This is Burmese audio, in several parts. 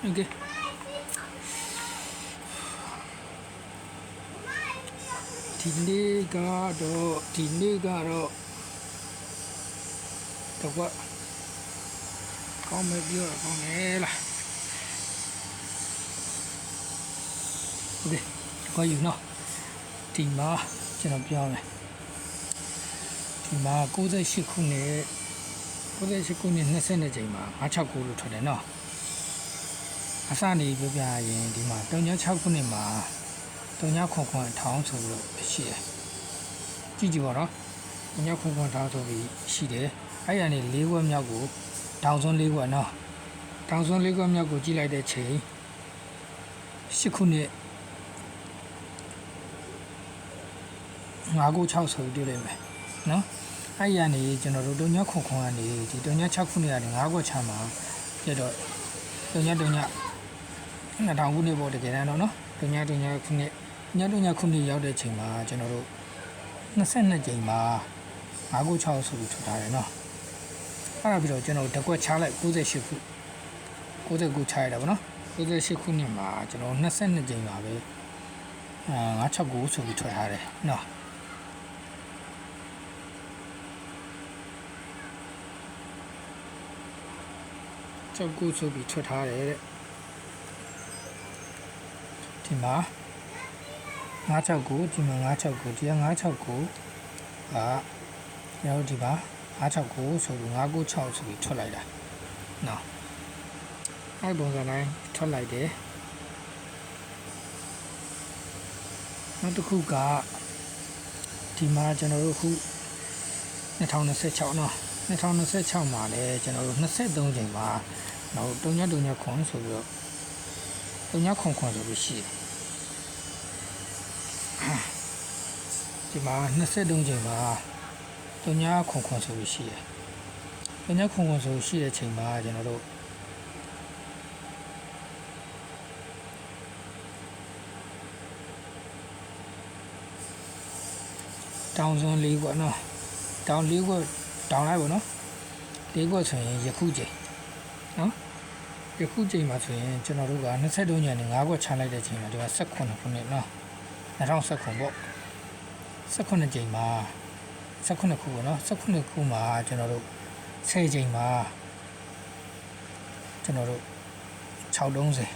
Okay. Tiniga do the what? Come with you on Ella. Okay, có gì nó thì mà cho nó béo này thì mà cố在西库呢那现在这嘛还炒锅炉出来呢，啊啥呢？这边人的嘛，到年炒锅呢嘛，到年看看糖醋了是，记住了，到年看看糖醋的是的，哎呀呢，那个苗股，糖酸那个呢，糖酸那个苗股进来的钱，西库呢。ငါကို6ဆိုတွေ့လိုက်မယ်နော်အဲ့ရနေကျွန်တော်တို့တုံညခုံကနေဒီတုံည6ခုနေရတယ်ငါကိုချမှာပြတော့တုံည2000ခုနှစ်ပေါ်တကယ်တမ်းတော့နော်တုံညခုနှစ်ညတုံညခုနှစ်ရောက်တဲ့ချိန်မှာကျွန်တော်တို့22ချိန်မှာငါကို6ဆိုပြီးထွက်ထားတယ်နော်အဲ့ဒါပြီးတော့ကျွန်တော်တကွက်ချလိုက်98ခု99ချရတာဗောနော်98ခုနှစ်မှာကျွန်တော်22ချိန်ပါပဲ969ဆိုပြီးထွက်ထားတယ်နော်ကြောက်ကူဆိုပြီးထွက်ထားတယ်တဲ့ဒီမှာ969ဒီမှာ969ဒီက969ရောက်ဒီပါ969ဆိုပြီး996ဆိုပြီးထွက်လိုက်တာနော်အဲ့ပုံစံတိုင်းထွက်လိုက်တယ်နောက်တစ်ခုကဒီမှာကျွန်တော်တို့ခု2026နော်2026မှာလည်းကျွန်တော်တို့23ချိန်မှာနောက်3ညခွန်ဆိုပြီးတော့3ညခွန်ဆိုပြီးရှိတယ်ဒီမှာ23ချိန်မှာ3ညခွန်ဆိုပြီးရှိတယ်3ညခွန်ဆိုရှိတဲ့ချိန်မှာကျွန်တော်တို့တောင်စွန်း၄ကွနော်တောင်၄ကွတောင်လိုက်ပေါ့နော်၄ကွဆိုရင်ယခုချိန်နော်ယခုချိန်မှာဆိုရင်ကျွန်တော်တို့က23ညနေ5ကွချလိုက်တဲ့ချိန်မှာဒီက18ခုနှစ်နော်2019ပေါ့18ချိန်မှာ18ခုပေါ့နော်18ခုမှာကျွန်တော်တို့10ချိန်မှာကျွန်တော်တို့630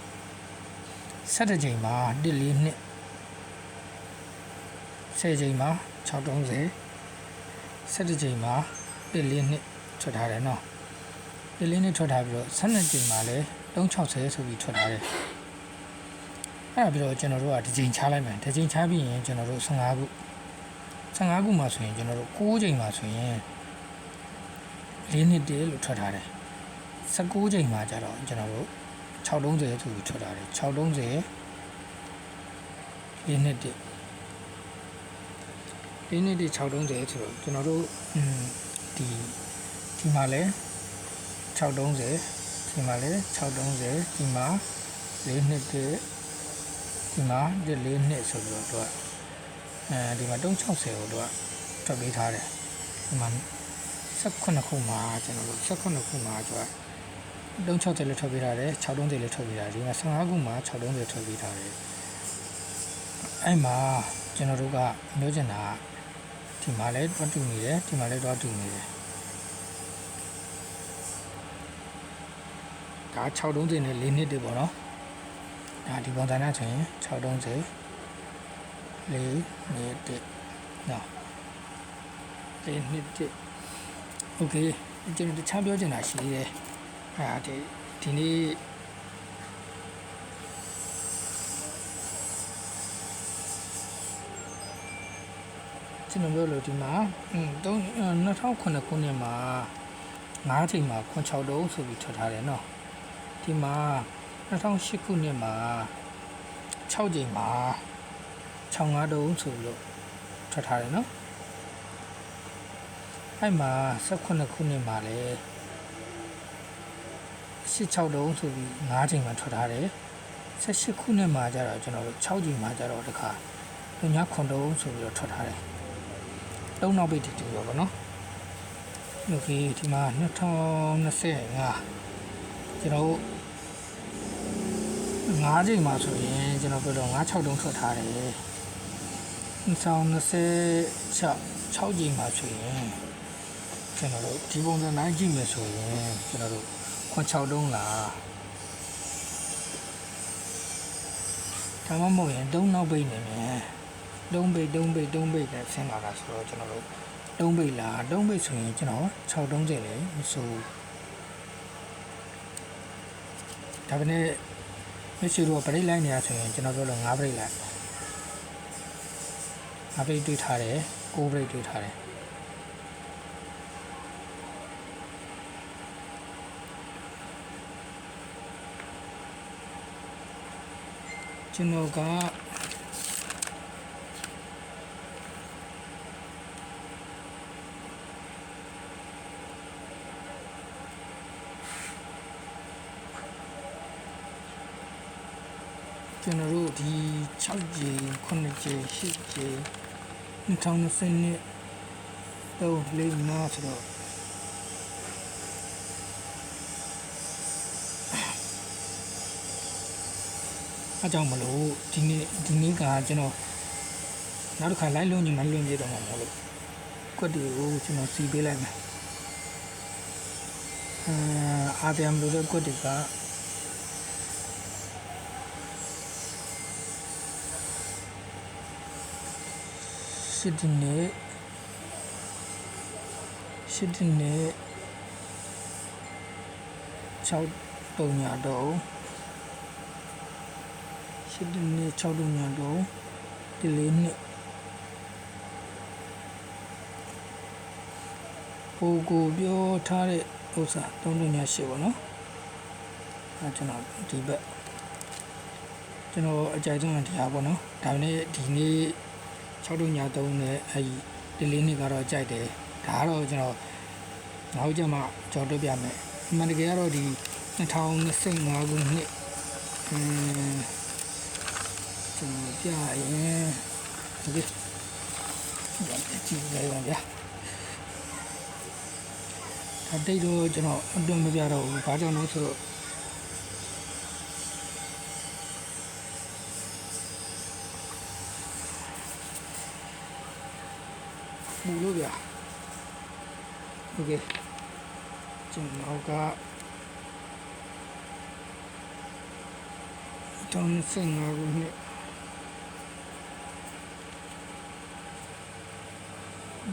17ချိန်မှာ142 10ချိန်မှာ630 17ချိန်မှာ142ထွက်ထားတယ်နော်142ထွက်ထားပြီးတော့12ချိန်မှာလည်း360ဆိုပြီးထွက်ထားတယ်အဲ့ဒါပြီးတော့ကျွန်တော်တို့ကတစ်ချိန်ချလိုက်မယ်တစ်ချိန်ချပြီးရင်ကျွန်တော်တို့15ခုမှာဆိုရင်ကျွန်တော်တို့9ချိန်မှာဆိုရင်4နှစ်တည်းလို့ထွက်ထားတယ်19ချိန်မှာကျတော့ကျွန်တော်တို့630ဆိုပြီးထွက်ထားတယ်630 4နှစ်တည်းဒီနေ့ဒီ630ဆိုတော့ကျွန်တော်တို့ဒီမှာလဲ630ဒီမှာလဲ630ဒီမှာ4နှစ်တည်းဒီမှာ4နှစ်ဆိုပြီးတော့ဒီမှာ360ကိုတော့ထွက်ပေးထားတယ်ဒီမှာ18ခုမှာကျွန်တော်တို့18ခုမှာကျွန်တော်360လည်းထွက်ပေးထားတယ်630လည်းထွက်ပေးထားတယ်ဒီမှာ15ခုမှာ630ထွက်ပေးထားတယ်အဲ့မှာကျွန်တော်တို့ကပြောချင်တာဒီမှာလည်းတွတ်တူနေတယ်ဒီမှာလည်းတွတ်တူနေတယ်ဒါ630နဲ့4နှစ်တည်းပေါ့နော်ဒါဒီပုံစံနဲ့ဆိုရင်630 4နှစ်တည်းနော်4နှစ်တည်းโอเคကျွန်တော်တခြားပြောချင်တာရှိသေးတယ်ဒီနေ့ကျွန်တော်ပြောလို့ဒီမှာ2009ခုနှစ်မှာ9ချိန်မှာ6တုံးဆိုပြီးထွက်ထားတယ်နော်ဒီမှာ2008ခုနှစ်မှာ6ချိန်မှာ65တုံးဆိုပြီးတော့ထွက်ထားတယ်နော်အဲ့မှာ18ခုနှစ်မှာလည်း86တုံးဆိုပြီး9ချိန်မှာထွက်ထားတယ်18ခုနှစ်မှာကျတော့ကျွန်တော်တို့6ချိန်မှာကျတော့တခါည9တုံးဆိုပြီးတော့ထွက်ထားတယ်3နောက်ပိတ်တူရောပေါ့နော်โอเคဒီမှာ2025ကျွန်တော် 5ချိန်မှာဆိုရင်ကျွန်တော်ပြောတော့9 6တုံးထွက်ထားတယ်2026 6ချိန်မှာဆိုရင်ကျွန်တော်တို့ဒီပုံစံတိုင်းကြည့်မယ်ဆိုရင်ကျွန်တော်တို့ခွန်6တုံးလားဒါမှမဟုတ်ရင်3နောက်ပိတ်နေမယ်3ပိတ်နဲ့ဆင်းလာတာဆိုတော့ကျွန်တော်တို့3ပိတ်လား3ပိတ်ဆိုရင်ကျွန်တော်6တုံးကျလေမဆိုဒါပေမဲ့မရှိတော့ဗရိတ်လိုက်နေရဆိုရင်ကျွန်တော်ပြောလို့5ဗရိတ်လိုက်5ဗရိတ်တွေ့ထားတယ်9ဗရိတ်တွေ့ထားတယ်ကျွန်တော်ကကျွန်တော်တို့ဒီ6ကြိမ်9ကြိမ်10ကြိမ်2020နှစ်တော့လေးနာဆိုတော့အကြောင်းမလို့ဒီနေ့ကကျွန်တော်နောက်တစ်ခါလိုက်လုံးညမလွန်ပြတော့မှာမဟုတ်လို့ကွက်တွေကိုကျွန်တော်စီပေးလိုက်မယ်အားပြန်လို့တဲ့ကွက်တွေကစစ်တင်နေ6တုံညာတော့စစ်တင်နေ6တုံညာတော့ဒီလေးနှစ်ပိုကိုပြောထားတဲ့ဥစ္စာ3တုံညာ8ပေါ့နော်အဲကျွန်တော်ဒီဘက်ကျွန်တော်အကြိုက်ဆုံးတရားပေါ့နော်ဒါပေမဲ့ဒီနေ့6တုံညာ3နဲ့အဲဒီလေးနှစ်ကတော့ကြိုက်တယ်ဒါကတော့ကျွန်တော်နောက်ကြမှာကြော်တွေ့ပြမယ်အမှန်တကယ်ကတော့ဒီ2025ခုနှစ်ကျွန်တော်ပြရင်ဒီကြည့်ရအောင်ဗျာဒါတိတ်တော့ကျွန်တော်အတွန်းမပြတော့ဘူးဘာကြောင့်လဲဆိုတော့မူလို့ဗျာโอเคကျွန်တော်က2025ခုနှစ်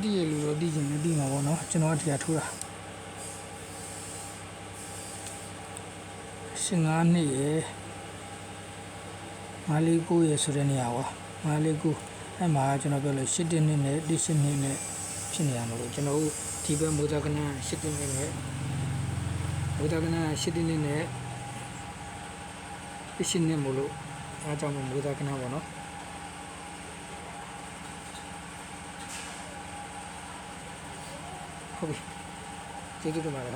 ဒီရလို့ဒီကျင်နေဒီမှာပေါ့နော်ကျွန်တော်တရားထိုးတာ15နှစ်ရယ်549ရယ်ဆိုတဲ့နေရာပါ549အဲ့မှာကျွန်တော်ပြောလို့7နှစ်နဲ့18နှစ်နဲ့ဖြစ်နေရမှာလို့ကျွန်တော်တို့ဒီဘက်မိုးသားကနာ7နှစ်နဲ့မိုးသားကနာ7နှစ်နဲ့18နှစ်မို့လို့အားကြောင့်မိုးသားကနာပေါ့နော်ဟုတ်ပြီကျေးဇူးတင်ပါတယ်